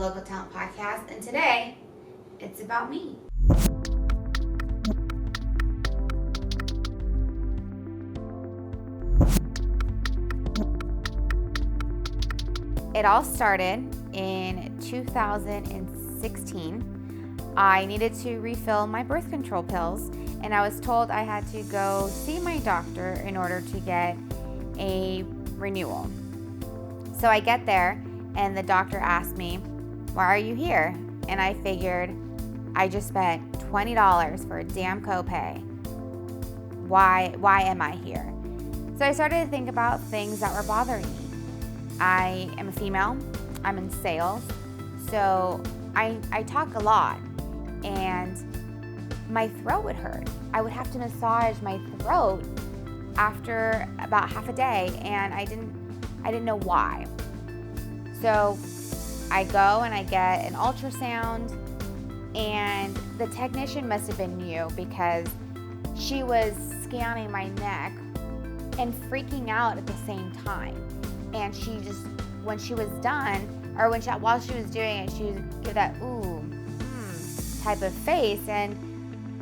Local Talent Podcast, and today it's about me. It all started in 2016. I needed to refill my birth control pills, and I was told I had to go see my doctor in order to get a renewal. So I get there, and the doctor asked me, "Why are you here?" And I figured, I just spent $20 for a damn copay. Why am I here? So I started to think about things that were bothering me. I am a female, I'm in sales, so I talk a lot, and my throat would hurt. I would have to massage my throat after about half a day, and I didn't know why. So I go and I get an ultrasound, and the technician must have been new because she was scanning my neck and freaking out at the same time. And she just, when she was done, or while she was doing it, she would give that type of face. And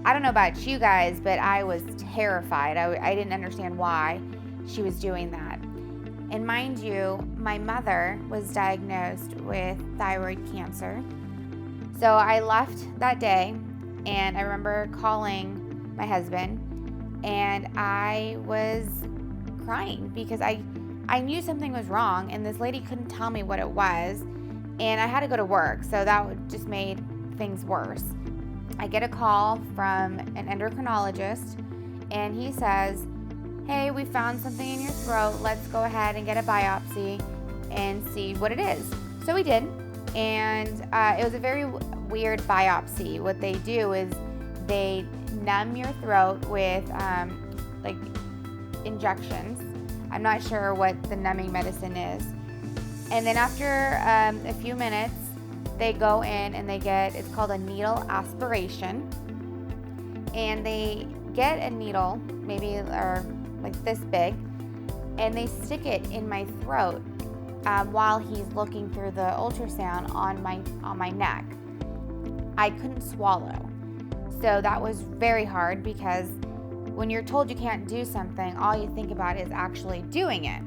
I don't know about you guys, but I was terrified. I didn't understand why she was doing that. And mind you, my mother was diagnosed with thyroid cancer. So I left that day, and I remember calling my husband, and I was crying because I knew something was wrong, and this lady couldn't tell me what it was, and I had to go to work, so that just made things worse. I get a call from an endocrinologist, and he says, "Hey, we found something in your throat. Let's go ahead and get a biopsy and see what it is." So we did, and it was a very weird biopsy. What they do is they numb your throat with like injections. I'm not sure what the numbing medicine is. And then after a few minutes, they go in and they get, it's called a needle aspiration. And they get a needle, maybe or like this big, and they stick it in my throat while he's looking through the ultrasound on my neck. I couldn't swallow. So that was very hard because when you're told you can't do something, all you think about is actually doing it.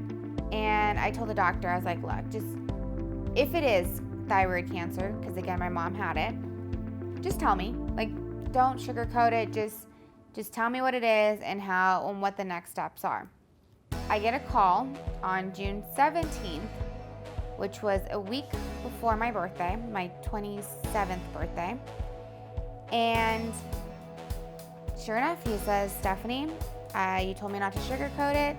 And I told the doctor, I was like, "Look, just if it is thyroid cancer, because again, my mom had it, just tell me. Like, don't sugarcoat it. Just tell me what it is and how and what the next steps are." I get a call on June 17th, which was a week before my birthday, my 27th birthday. And sure enough, he says, "Stephanie, you told me not to sugarcoat it.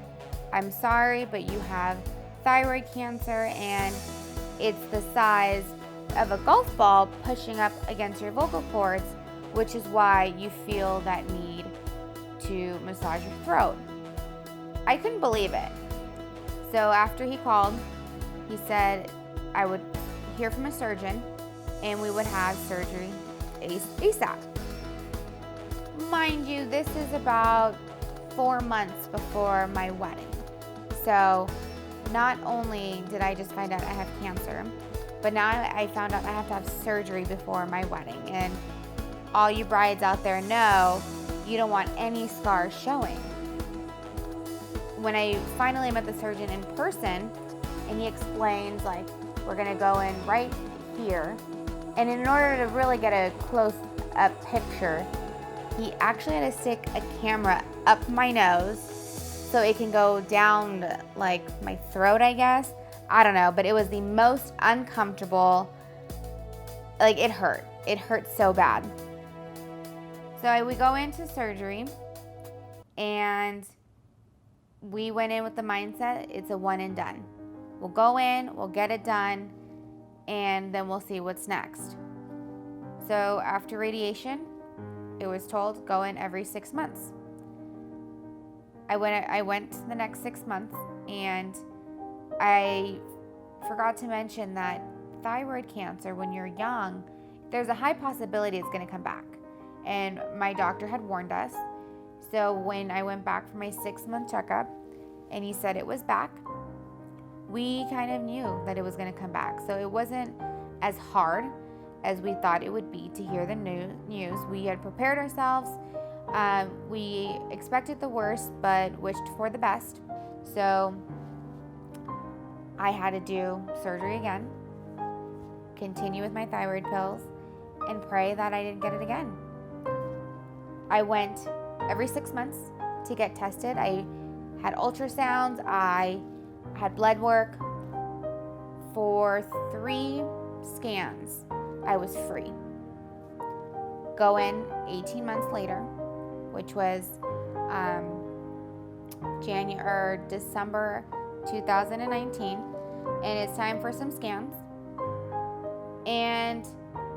I'm sorry, but you have thyroid cancer, and it's the size of a golf ball pushing up against your vocal cords, which is why you feel that need to massage your throat." I couldn't believe it. So after he called, he said I would hear from a surgeon, and we would have surgery ASAP. Mind you, this is about 4 months before my wedding. So not only did I just find out I have cancer, but now I found out I have to have surgery before my wedding. And all you brides out there know, you don't want any scars showing. When I finally met the surgeon in person, and he explains, like, we're gonna go in right here. And in order to really get a close-up picture, he actually had to stick a camera up my nose so it can go down like my throat, I guess. I don't know, but it was the most uncomfortable. Like, it hurt. It hurt so bad. So we go into surgery, and we went in with the mindset, it's a one and done. We'll go in, we'll get it done, and then we'll see what's next. So after radiation, it was told go in every 6 months. I went the next 6 months, and I forgot to mention that thyroid cancer, when you're young, there's a high possibility it's going to come back. And my doctor had warned us. So when I went back for my 6-month checkup, and he said it was back, we kind of knew that it was going to come back. So it wasn't as hard as we thought it would be to hear the news. We had prepared ourselves. We expected the worst, but wished for the best. So I had to do surgery again, continue with my thyroid pills, and pray that I didn't get it again. I went every 6 months to get tested. I had ultrasounds. I had blood work. For 3 scans, I was free. Go in 18 months later, which was December 2019, and it's time for some scans. And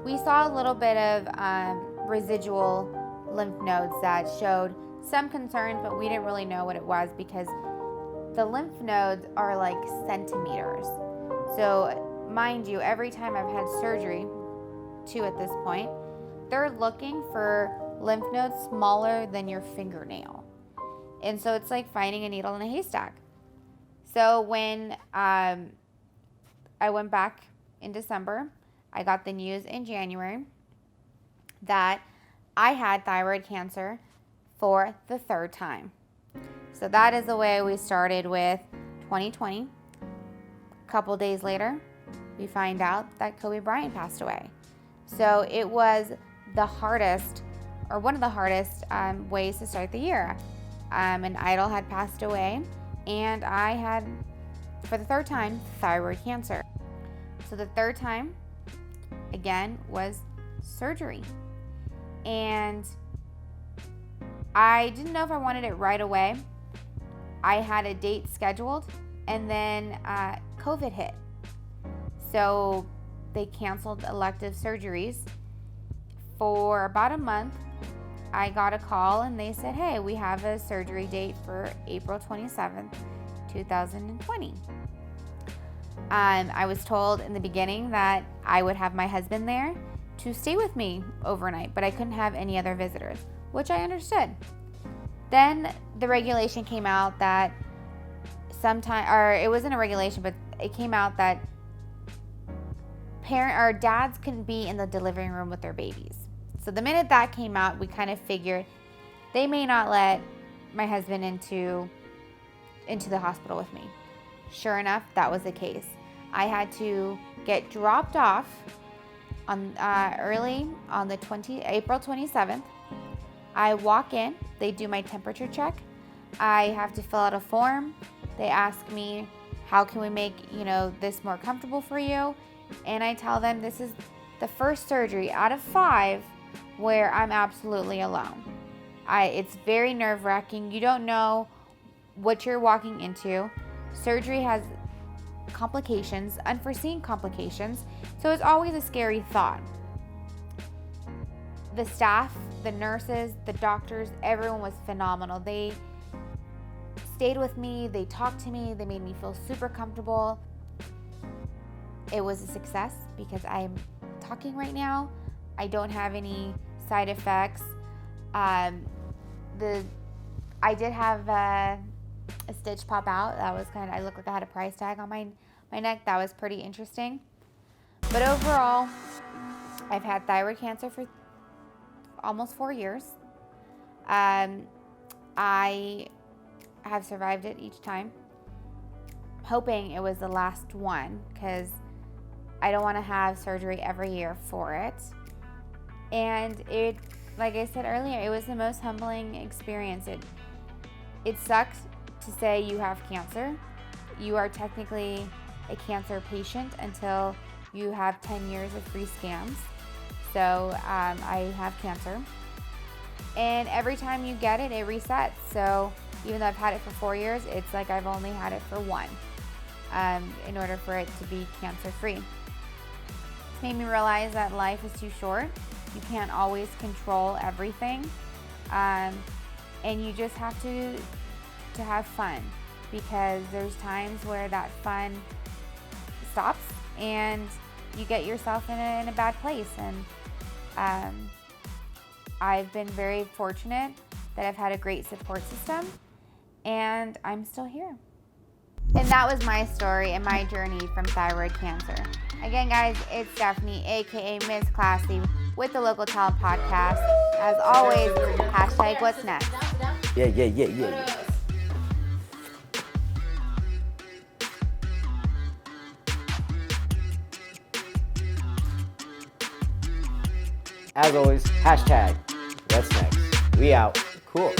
we saw a little bit of residual lymph nodes that showed some concerns, but we didn't really know what it was because the lymph nodes are like centimeters. So mind you, every time I've had surgery, 2 at this point, they're looking for lymph nodes smaller than your fingernail. And so it's like finding a needle in a haystack. So when I went back in December, I got the news in January that I had thyroid cancer for the 3rd time. So that is the way we started with 2020. A couple days later, we find out that Kobe Bryant passed away. So it was the hardest, or one of the hardest ways to start the year. An idol had passed away, and I had, for the 3rd time, thyroid cancer. So the 3rd time, again, was surgery. And I didn't know if I wanted it right away. I had a date scheduled, and then COVID hit. So they canceled elective surgeries. For about a month, I got a call and they said, hey, we have a surgery date for April 27th, 2020. I was told in the beginning that I would have my husband there to stay with me overnight, but I couldn't have any other visitors, which I understood. Then the regulation came out that it wasn't a regulation, but it came out that dads couldn't be in the delivery room with their babies. So the minute that came out, we kind of figured they may not let my husband into the hospital with me. Sure enough, that was the case. I had to get dropped off on early on April 27th. I walk in, they do my temperature check. I have to fill out a form. They ask me, how can we make, this more comfortable for you? And I tell them this is the first surgery out of 5 where I'm absolutely alone. It's very nerve-wracking. You don't know what you're walking into. Surgery has complications, unforeseen complications, so it's always a scary thought. The staff, the nurses, the doctors, everyone was phenomenal. They stayed with me, they talked to me, they made me feel super comfortable. It was a success because I'm talking right now. I don't have any side effects. I did have a stitch pop out. That was I looked like I had a price tag on my neck. That was pretty interesting. But overall, I've had thyroid cancer for almost 4 years. I have survived it each time, hoping it was the last one because I don't want to have surgery every year for it. And it, like I said earlier, it was the most humbling experience. It sucks to say you have cancer. You are technically a cancer patient until you have 10 years of free scans. So I have cancer. And every time you get it, it resets. So even though I've had it for 4 years, it's like I've only had it for 1 in order for it to be cancer-free. It's made me realize that life is too short. You can't always control everything. And you just have to have fun, because there's times where that fun stops and you get yourself in a bad place. And I've been very fortunate that I've had a great support system, and I'm still here. And that was my story and my journey from thyroid cancer. Again, guys, it's Stephanie, aka Miss Classy, with the Local Talent Podcast. As always, hashtag what's next. Yeah. As always, hashtag what's next. We out. Cool.